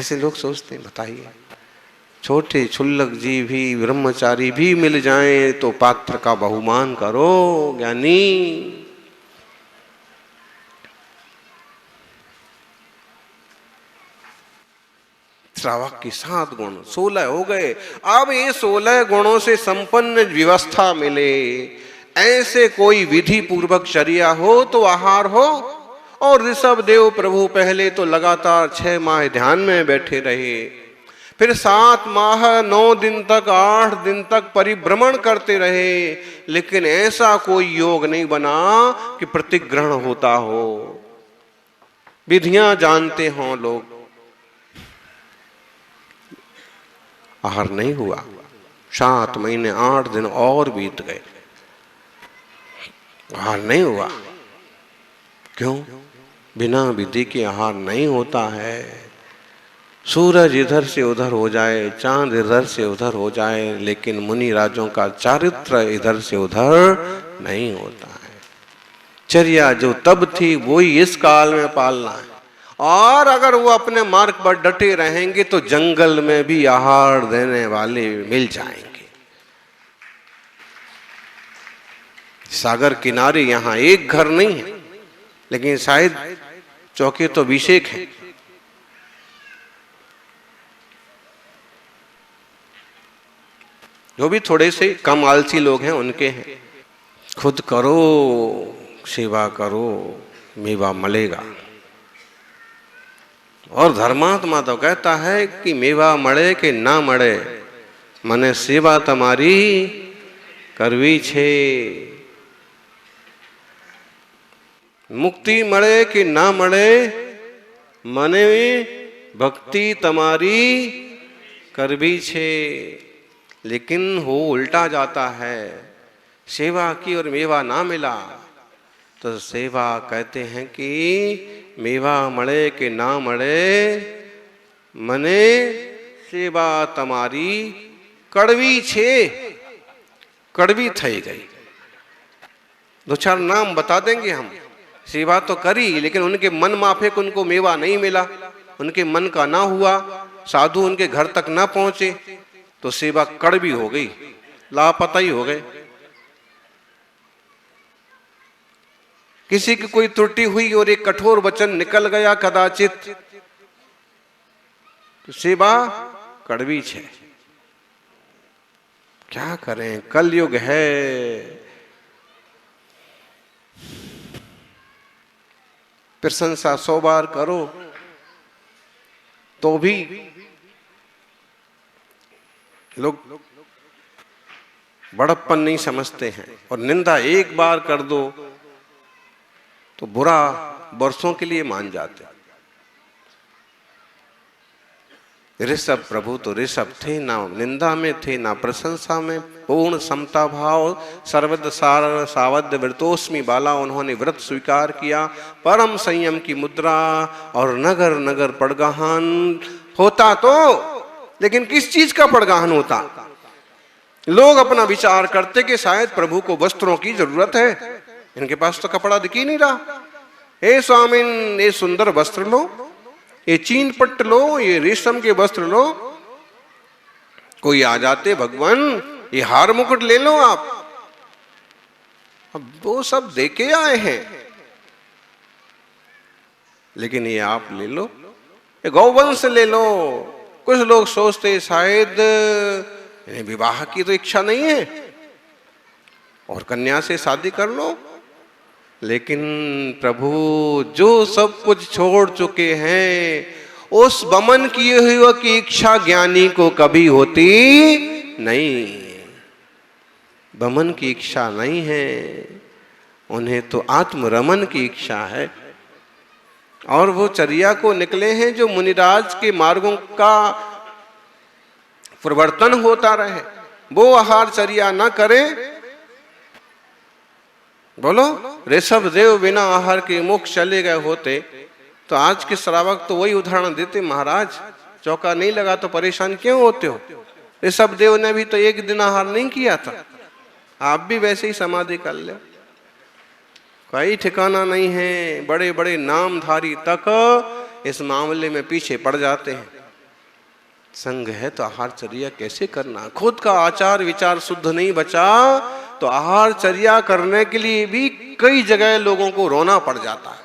ऐसे लोग सोचते हैं। बताइए, छोटे क्षुल्लक जीव भी, ब्रह्मचारी भी मिल जाएं तो पात्र का बहुमान करो ज्ञानी। श्रावक की 7 गुण, 16 हो गए। अब ये 16 गुणों से संपन्न व्यवस्था मिले, ऐसे कोई विधि पूर्वक चर्या हो तो आहार हो। और ऋषभ देव प्रभु पहले तो लगातार 6 माह ध्यान में बैठे रहे, फिर 7 माह 9 दिन तक 8 दिन तक परिभ्रमण करते रहे, लेकिन ऐसा कोई योग नहीं बना कि प्रतिग्रहण होता हो। विधियां जानते हों लोग, आहार नहीं हुआ। 7 महीने 8 दिन और बीत गए, आहार नहीं हुआ। क्यों? बिना विधि के आहार नहीं होता है। सूरज इधर से उधर हो जाए, चांद इधर से उधर हो जाए, लेकिन मुनि राजों का चारित्र इधर से उधर नहीं होता है। चर्या जो तब थी वही इस काल में पालना है। और अगर वो अपने मार्ग पर डटे रहेंगे तो जंगल में भी आहार देने वाले मिल जाएंगे। सागर किनारे यहां एक घर नहीं है, लेकिन शायद चौके तो 20 हैं। जो भी थोड़े से कम आलसी लोग हैं उनके हैं। खुद करो, सेवा करो, मेवा मिलेगा। और धर्मात्मा तो कहता है कि मेवा मळे के ना मळे, मने सेवा तुम्हारी करवी छे। मुक्ति मळे कि ना मळे, मने भक्ति तुम्हारी करवी छे। लेकिन हो उल्टा जाता है, सेवा की और मेवा ना मिला तो सेवा कहते हैं कि मेवा मळे के ना मळे, मने सेवा तमारी कड़वी छे। कड़वी थई गई। 2-4 नाम बता देंगे हम। सेवा तो करी, लेकिन उनके मन माफिक उनको मेवा नहीं मिला, उनके मन का ना हुआ, साधु उनके घर तक ना पहुंचे, तो सेवा कड़वी हो गई, लापता ही हो गए। किसी की कोई त्रुटि हुई और एक कठोर वचन निकल गया कदाचित, तो सेवा कड़वी छे। क्या करें, कलयुग है। प्रशंसा 100 बार करो तो भी लोग बड़प्पन नहीं समझते हैं, और निंदा एक बार कर दो तो बुरा वर्षों के लिए मान जाते। ऋषभ प्रभु तो ऋषभ थे, ना निंदा में थे ना प्रशंसा में। पूर्ण समता भाव, सर्वद सार सावध व्रतोस्मि बाला उन्होंने व्रत स्वीकार किया। परम संयम की मुद्रा और नगर नगर पड़गाहन होता तो, लेकिन किस चीज का पड़गाहन होता? लोग अपना विचार करते कि शायद प्रभु को वस्त्रों की जरूरत है, इनके पास तो कपड़ा दिख ही नहीं रहा। हे स्वामिन, ये सुंदर वस्त्र लो, ये चीन पट्ट लो, ये रेशम के वस्त्र लो। कोई आ जाते, भगवान ये हार मुकुट ले लो आप। अब वो सब देके आए हैं, लेकिन ये आप ले लो, ये गौवंश ले लो। कुछ लोग सोचते शायद विवाह की तो इच्छा नहीं है और कन्या से शादी कर लो, लेकिन प्रभु जो सब कुछ छोड़ चुके हैं, उस बमन किए हुए की इच्छा ज्ञानी को कभी होती नहीं। बमन की इच्छा नहीं है, उन्हें तो आत्मरमन की इच्छा है। और वो चर्या को निकले हैं जो मुनिराज के मार्गों का प्रवर्तन होता रहे। वो आहार चर्या न करें। बोलो, ऋषभ देव बिना आहार के मुख चले गए होते तो आज के श्रावक तो वही उदाहरण देते, महाराज चौका नहीं लगा तो परेशान क्यों होते हो? ऋषभ देव ने भी तो एक दिन आहार नहीं किया था, आप भी वैसे ही समाधि कर लो। कोई ठिकाना नहीं है। बड़े बड़े नामधारी तक इस मामले में पीछे पड़ जाते हैं। संग है तो आहारचर्या कैसे करना, खुद का आचार विचार शुद्ध नहीं बचा तो आहारचर्या करने के लिए भी कई जगह लोगों को रोना पड़ जाता है।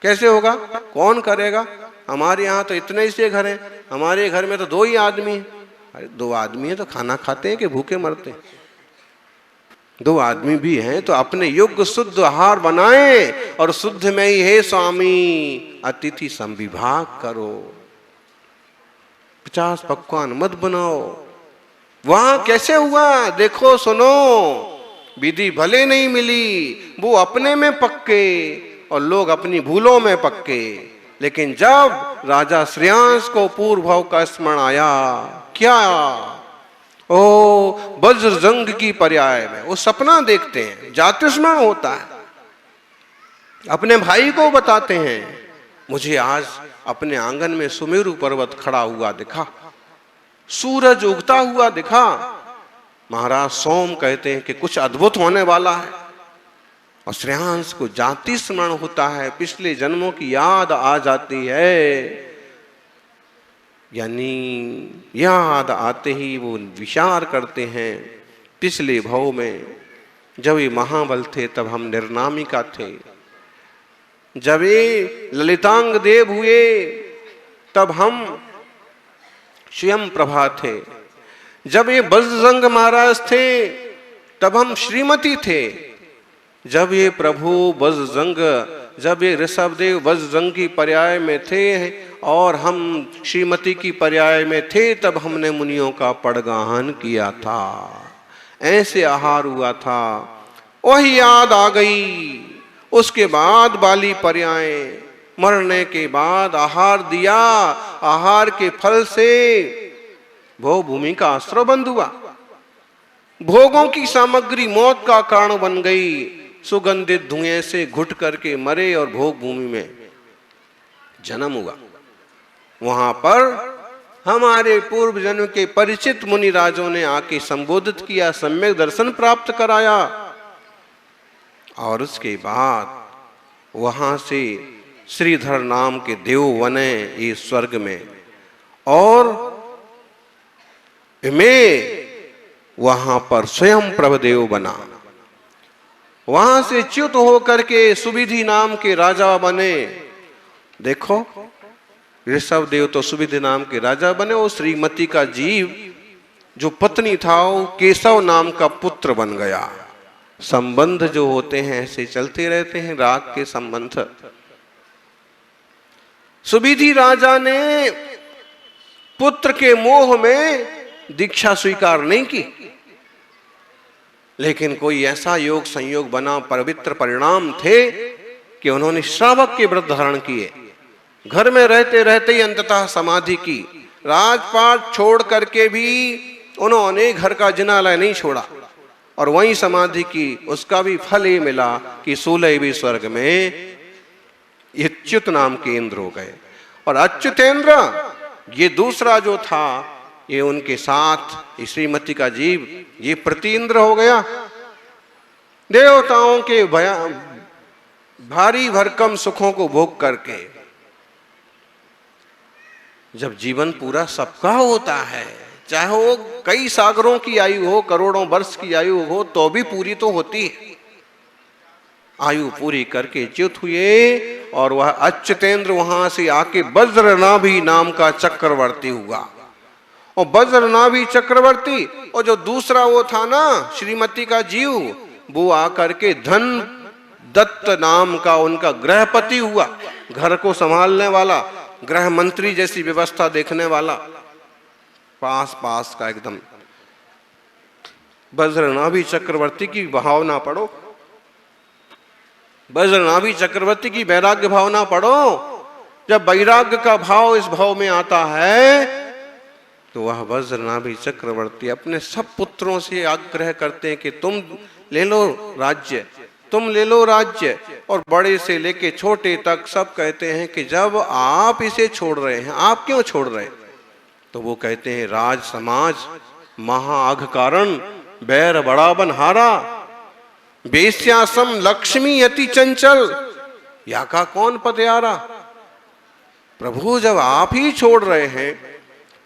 कैसे होगा, कौन करेगा? हमारे यहाँ तो इतने ही से घर हैं, हमारे घर में तो 2 ही आदमी हैं। अरे 2 आदमी हैं तो खाना खाते हैं कि भूखे मरते हैं? 2 आदमी भी हैं तो अपने योग्य शुद्ध आहार बनाएं और शुद्ध में ही हे स्वामी अतिथि संविभाग करो। 50 पकवान मत बनाओ। वहां कैसे हुआ देखो सुनो, विधि भले नहीं मिली, वो अपने में पक्के और लोग अपनी भूलों में पक्के। लेकिन जब राजा श्रेयांस को पूर्व भाव का स्मरण आया, क्या ओ वज्रजंग की पर्याय में वो सपना देखते हैं, जाति स्मरण होता है, अपने भाई को बताते हैं मुझे आज अपने आंगन में सुमेरु पर्वत खड़ा हुआ दिखा, सूरज उगता हुआ दिखा। महाराज सोम कहते हैं कि कुछ अद्भुत होने वाला है। और श्रेयांस को जाति स्मरण होता है, पिछले जन्मों की याद आ जाती है। यानी याद आते ही वो विचार करते हैं पिछले भव में जब ये महाबल थे तब हम निर्नामिका थे, जब ये ललितांग देव हुए तब हम स्वयं प्रभा थे, जब ये वज्रजंग महाराज थे तब हम श्रीमती थे, जब ये प्रभु वज्रजंग, जब ये ऋषभदेव वज्रजंग की पर्याय में थे और हम श्रीमती की पर्याय में थे तब हमने मुनियों का पड़गाहन किया था, ऐसे आहार हुआ था। वही याद आ गई। उसके बाद बाली पर्याय, मरने के बाद आहार दिया, आहार के फल से भोग भूमि का आश्रय बंद हुआ, भोगों की सामग्री मौत का कारण बन गई। सुगंधित धुएं से घुट करके मरे और भोग भूमि में जन्म हुआ। वहां पर हमारे पूर्व जन्म के परिचित मुनि राजों ने आके संबोधित किया, सम्यक दर्शन प्राप्त कराया और उसके बाद वहां से श्रीधर नाम के देव बने इस स्वर्ग में और मैं वहां पर स्वयं प्रभदेव बना। वहां से च्युत होकर के सुविधि नाम के राजा बने। देखो ऋषभदेव तो सुविधि नाम के राजा बने, वो श्रीमती का जीव जो पत्नी था वो केशव नाम का पुत्र बन गया। संबंध जो होते हैं ऐसे चलते रहते हैं, राग के संबंध। सुविधि राजा ने पुत्र के मोह में दीक्षा स्वीकार नहीं की, लेकिन कोई ऐसा योग संयोग बना, पवित्र परिणाम थे कि उन्होंने श्रावक के व्रत धारण किए, घर में रहते रहते ही अंततः समाधि की। राजपाट छोड़ करके भी उन्होंने घर का जिनालय नहीं छोड़ा और वहीं समाधि की। उसका भी फल ये मिला कि 16वें स्वर्ग में ये च्युत नाम के इंद्र हो गए। और अच्युतेंद्र ये दूसरा जो था, ये उनके साथ श्रीमती का जीव ये प्रतीन्द्र हो गया। देवताओं के भारी भरकम सुखों को भोग करके जब जीवन पूरा सबका होता है, चाहे वो कई सागरों की आयु हो, करोड़ों वर्ष की आयु हो, तो भी पूरी तो होती है। आयु पूरी करके च्युत हुए और वह अच्युतेंद्र वहां से आके वज्रनाभि नाम का चक्रवर्ती हुआ। और वज्रनाभि चक्रवर्ती और जो दूसरा वो था ना श्रीमती का जीव, वो आकर के धन दत्त नाम का उनका गृहपति हुआ, घर को संभालने वाला, गृह मंत्री जैसी व्यवस्था देखने वाला, पास का एकदम। वज्रनाभि चक्रवर्ती की भावना पढ़ो, वज्रनाभि चक्रवर्ती की वैराग्य भावना पढ़ो। जब वैराग्य का भाव इस भाव में आता है तो वह वज्रनाभि चक्रवर्ती अपने सब पुत्रों से आग्रह करते हैं कि तुम ले लो राज्य, तुम ले लो राज्य। और बड़े से लेके छोटे तक सब कहते हैं कि जब आप इसे छोड़ रहे हैं, आप क्यों छोड़ रहे हैं? तो वो कहते हैं राज समाज महाअघ कारण बैर बड़ा बनहारा, बेस्यासम लक्ष्मी अति चंचल, या का कौन पतियारा। प्रभु जब आप ही छोड़ रहे हैं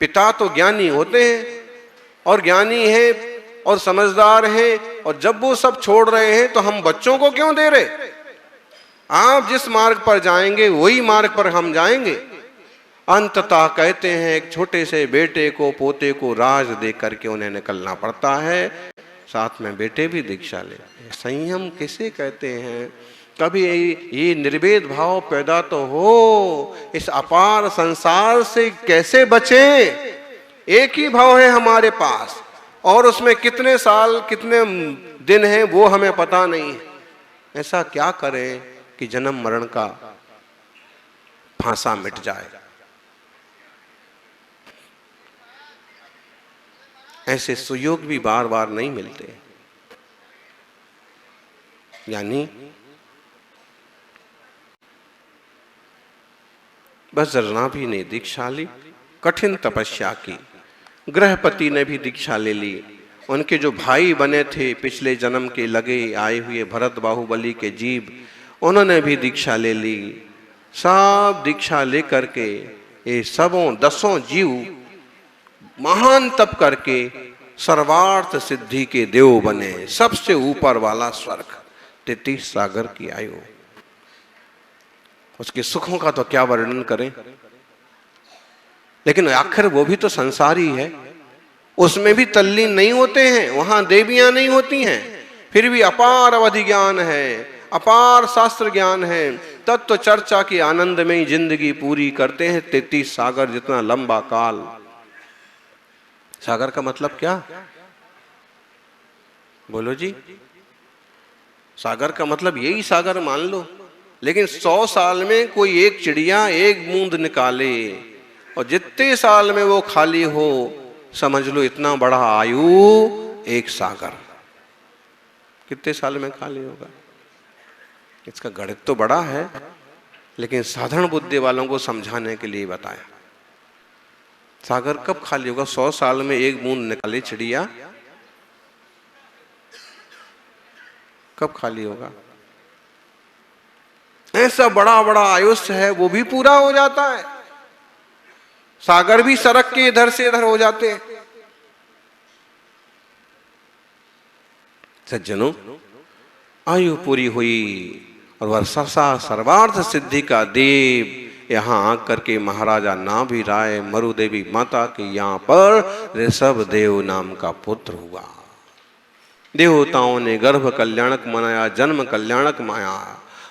पिता तो ज्ञानी होते हैं और ज्ञानी हैं और समझदार हैं, और जब वो सब छोड़ रहे हैं तो हम बच्चों को क्यों दे रहे? आप जिस मार्ग पर जाएंगे वही मार्ग पर हम जाएंगे। अंततः कहते हैं एक छोटे से बेटे को, पोते को राज दे करके उन्हें निकलना पड़ता है, साथ में बेटे भी दीक्षा ले। संयम किसे कहते हैं? कभी ये निर्वेद भाव पैदा तो हो, इस अपार संसार से कैसे बचें? एक ही भाव है हमारे पास, और उसमें कितने साल कितने दिन हैं वो हमें पता नहीं है। ऐसा क्या करें कि जन्म मरण का फांसा मिट जाए? ऐसे सुयोग भी बार बार नहीं मिलते। यानी बज्रनाभि ने दीक्षा ली, कठिन तपस्या की। गृहपति ने भी दीक्षा ले ली। उनके जो भाई बने थे पिछले जन्म के लगे आए हुए भरत बाहुबली के जीव, उन्होंने भी दीक्षा ले ली। सब दीक्षा लेकर के ये सबों 10 जीव महान तप करके सर्वार्थ सिद्धि के देव बने। सबसे ऊपर वाला स्वर्ग 33 सागर की आयु, उसके सुखों का तो क्या वर्णन करें। लेकिन आखिर वो भी तो संसारी है, उसमें भी तल्लीन नहीं होते हैं, वहां देवियां नहीं होती हैं, फिर भी अपार अवधि ज्ञान है, अपार शास्त्र ज्ञान है। तत्व चर्चा के आनंद में ही जिंदगी पूरी करते हैं। 33 सागर जितना लंबा काल। सागर का मतलब क्या? बोलो जी। सागर का मतलब यही सागर मान लो। लेकिन 100 साल में कोई एक चिड़िया एक बूंद निकाले, और जितने साल में वो खाली हो, समझ लो इतना बड़ा आयु एक सागर। कितने साल में खाली होगा? इसका गणित तो बड़ा है, लेकिन साधारण बुद्धि वालों को समझाने के लिए बताया। सागर कब खाली होगा? 100 साल में एक बूंद निकाले चिड़िया, कब खाली होगा? ऐसा बड़ा बड़ा आयुष्य है, वो भी पूरा हो जाता है। सागर भी सड़क के इधर से इधर हो जाते हैं। सज्जनों, आयु पूरी हुई और वर्षा सर्वार्थ सिद्धि का देव यहाँ आकर के महाराजा नाभि राय मरुदेवी माता के यहाँ पर ऋषभ देव नाम का पुत्र हुआ। देवताओं ने गर्भ कल्याणक मनाया, जन्म कल्याणक माया।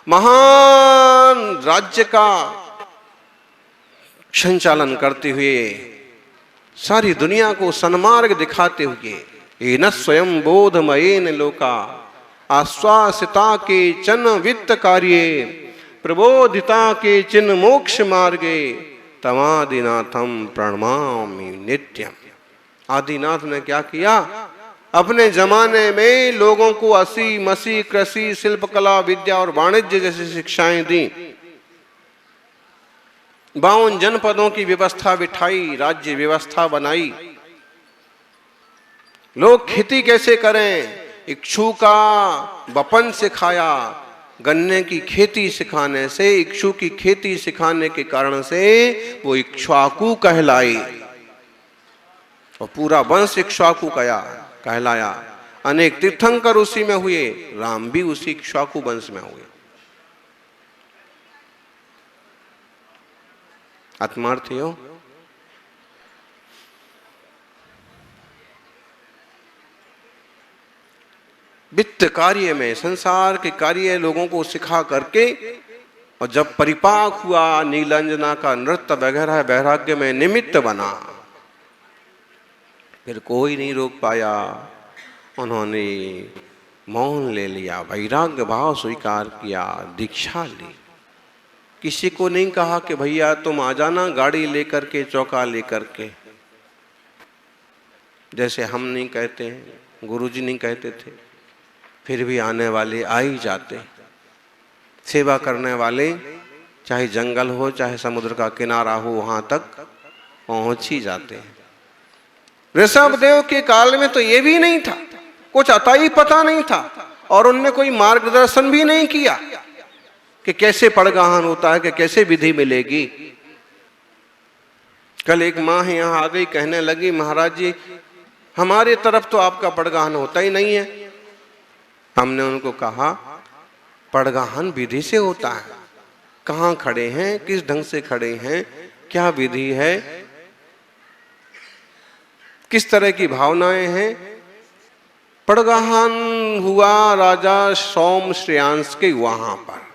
महान राज्य का संचालन करते हुए, सारी दुनिया को सन्मार्ग दिखाते हुए, एन स्वयं बोधमयेन लोका आश्वासिता के चन वित्त कार्ये प्रबोधिता के चिन्ह मोक्ष मार्गे तमादिनाथम प्रणमामि नित्यम। आदिनाथ ने क्या किया? अपने जमाने में लोगों को असी मसी कृषि शिल्पकला विद्या और वाणिज्य जैसी शिक्षाएं दी। 52 जनपदों की व्यवस्था बिठाई, राज्य व्यवस्था बनाई। लोग खेती कैसे करें, इक्षु का वपन सिखाया। गन्ने की खेती सिखाने से, इक्षु की खेती सिखाने के कारण से वो इक्ष्वाकु कहलाई, और पूरा वंश इक्ष्वाकु कहलाया। अनेक तीर्थंकर उसी में हुए, राम भी उसी इक्ष्वाकु वंश में हुए। आत्मार्थी हो? वित्त कार्य में, संसार के कार्य लोगों को सिखा करके, और जब परिपाक हुआ, नीलांजना का नृत्य वगैरह वैराग्य में निमित्त बना, फिर कोई नहीं रोक पाया। उन्होंने मौन ले लिया, वैराग्य भाव स्वीकार किया, दीक्षा ली। किसी को नहीं कहा कि भैया तुम आ जाना गाड़ी लेकर के, चौका लेकर के, जैसे हम नहीं कहते हैं, गुरुजी नहीं कहते थे। फिर भी आने वाले आ ही जाते। सेवा करने वाले चाहे जंगल हो चाहे समुद्र का किनारा हो, वहां तक पहुंच ही जाते हैं। ऋषभ देव के काल में तो ये भी नहीं था, कुछ अता ही पता नहीं था, और उनने कोई मार्गदर्शन भी नहीं किया कि कैसे पड़गाहन होता है, कि कैसे विधि मिलेगी। कल एक माँ यहाँ आ गई, कहने लगी महाराज जी हमारे तरफ तो आपका पड़गाहन होता ही नहीं है। हमने उनको कहा पड़गाहन विधि से होता है, कहाँ खड़े हैं, किस ढंग से खड़े हैं, क्या विधि है, किस तरह की भावनाएं हैं। पड़गाहन हुआ राजा सोम श्रेयांश के वहां पर।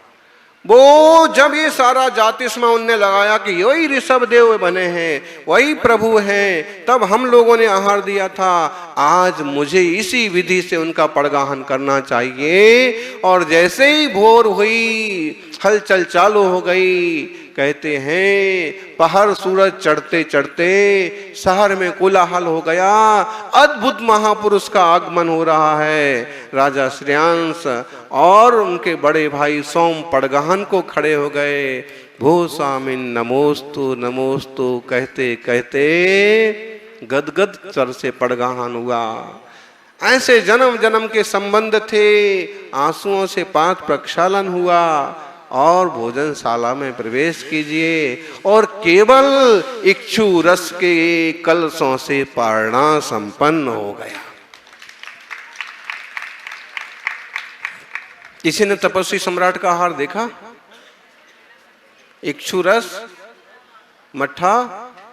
वो जब ये सारा जातिस्मा उनने लगाया कि वही ऋषभ देव बने हैं, वही प्रभु हैं, तब हम लोगों ने आहार दिया था। आज मुझे इसी विधि से उनका पड़गाहन करना चाहिए। और जैसे ही भोर हुई, हलचल चालू हो गई। कहते हैं पहर सूरज चढ़ते चढ़ते शहर में कोलाहल हो गया। अद्भुत महापुरुष का आगमन हो रहा है। राजा श्रेयांश और उनके बड़े भाई सोम पड़गाहन को खड़े हो गए। भो स्वामिन नमोस्तु नमोस्तु कहते कहते गदगद स्वर से पड़गाहन हुआ। ऐसे जन्म जन्म के संबंध थे। आंसुओं से पात प्रक्षालन हुआ और भोजनशाला में प्रवेश कीजिए और केवल इक्षु रस के कलशों से पारणा संपन्न हो गया। किसी ने तपस्वी सम्राट का आहार देखा? इक्षु रस, मट्ठा,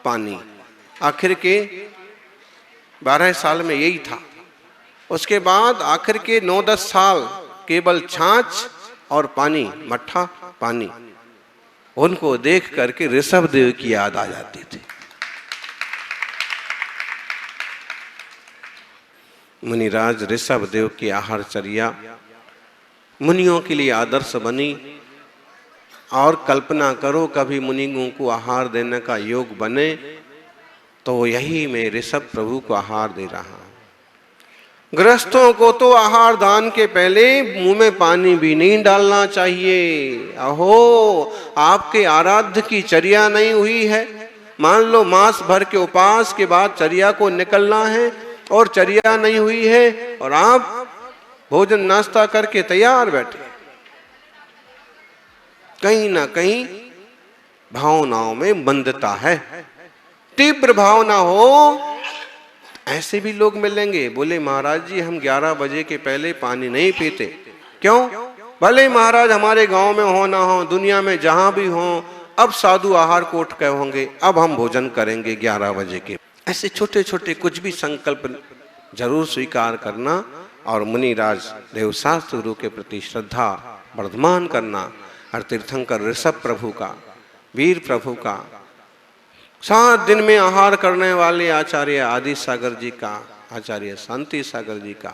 पानी। आखिर के 12 साल में यही था। उसके बाद आखिर के 9-10 साल केवल छाछ और पानी, मट्ठा पानी। उनको देख करके ऋषभ देव की याद आ जाती थी। मुनिराज ऋषभ देव की आहारचर्या मुनियों के लिए आदर्श बनी। और कल्पना करो कभी मुनियों को आहार देने का योग बने तो यही मैं ऋषभ प्रभु को आहार दे रहा हूं। गृहस्थों को तो आहार दान के पहले मुंह में पानी भी नहीं डालना चाहिए। अहो आपके आराध्य की चर्या नहीं हुई है। मान लो मास भर के उपास के बाद चर्या को निकलना है और चर्या नहीं हुई है और आप भोजन नाश्ता करके तैयार बैठे। कहीं ना कहीं भावनाओं में मंदता है। तीव्र भावना हो। ऐसे भी लोग मिलेंगे, बोले महाराज जी हम 11 बजे के पहले पानी नहीं पीते। क्यों? भले महाराज हमारे गांव में हो ना हो, दुनिया में जहां भी हो, अब साधु आहार को उठ गए होंगे, अब हम भोजन करेंगे 11 बजे के। ऐसे छोटे छोटे कुछ भी संकल्प जरूर स्वीकार करना और मुनिराज देवशास्त्र गुरु के प्रति श्रद्धा वर्धमान करना। और तीर्थंकर ऋषभ प्रभु का, वीर प्रभु का, 7 दिन में आहार करने वाले आचार्य आदि सागर जी का, आचार्य शांति सागर जी का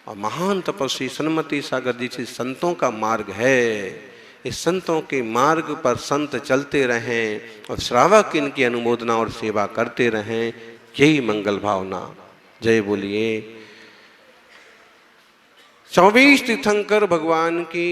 और महान तपस्वी सन्मति सागर जी से संतों का मार्ग है। इस संतों के मार्ग पर संत चलते रहें और श्रावक इनकी अनुमोदना और सेवा करते रहें। यही मंगल भावना। जय बोलिए 24 तीर्थंकर भगवान की।